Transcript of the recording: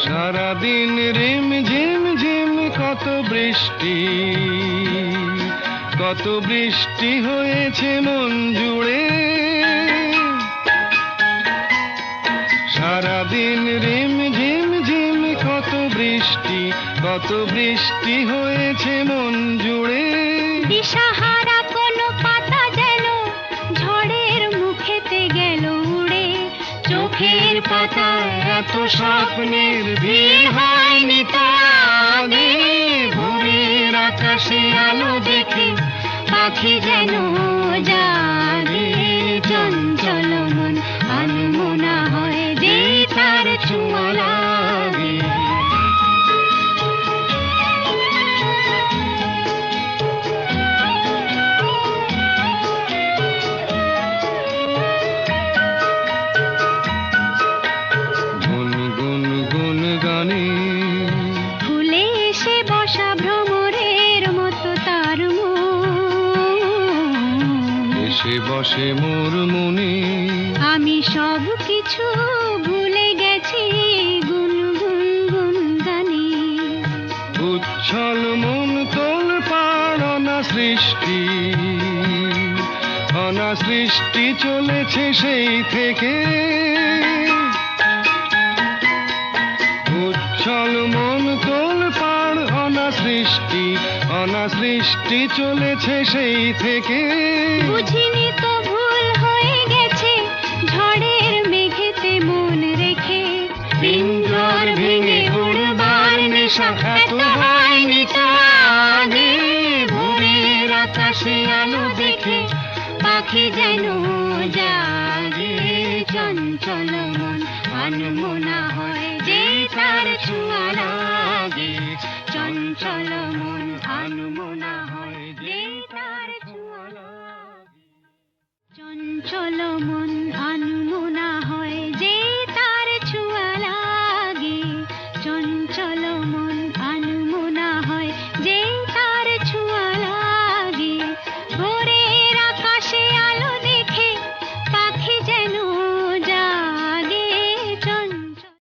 সারাদিন রিম ঝিম ঝিম কত বৃষ্টি, কত বৃষ্টি হয়েছে মন জুড়ে। সারাদিন রিম ঝিম ঝিম কত বৃষ্টি, কত বৃষ্টি হয়েছে মন জুড়ে। দিশাহারা কোনো পাতা যেন ঝড়ের মুখেতে গেল উড়ে। চোখের পাতায় এত স্বপ্নের ভিড় হয়নি তো আগে। ভোরের আকাশে আলো দেখে পাখি যেন জাগে। চঞ্চল মন আনমনা হয় যে তার ছোঁয়া লাগে। গুনগুন গুন গানে ভুলে এসে বসা ভ্রমরের মতো তার মন। এসে বসে মোর মনে। আমি সব কিছু ভুলে গেছি গুনগুন গুন গানে। উচ্ছল মন তোল পাড় অনা সৃষ্টি, অনা সৃষ্টি চলেছে সেই থেকে। উচ্ছল মন তোল পাড় অনা সৃষ্টি, অনা সৃষ্টি চলেছে সেই থেকে। বুঝিনি তো ভুল হয়ে গেছে ঝড়ের মেঘেতে মন রেখে। পিঞ্জর ভেঙে উড়বার নেশা এত হয়নি তো আগে। ভোরের আকাশে আলো দেখে পাখি যেন জাগে। চঞ্চল মন আনমনা হয় যে তার ছোঁয়া লাগে। চঞ্চল মন আনমনা হয় যে তার ছোঁয়া লাগে। চঞ্চল মন আনমনা